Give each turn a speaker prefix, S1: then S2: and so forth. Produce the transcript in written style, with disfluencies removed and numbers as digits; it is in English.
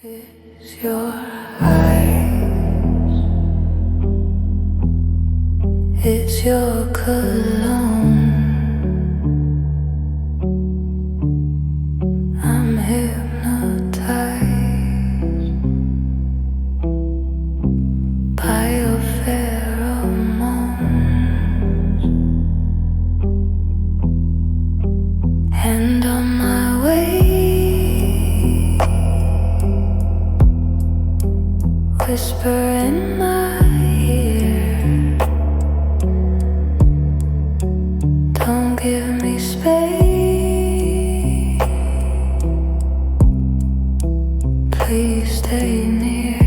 S1: It's your eyes, it's your cologne. I'm hypnotized by your pheromones, and on my way, whisper in my ear, don't give me space, please stay near.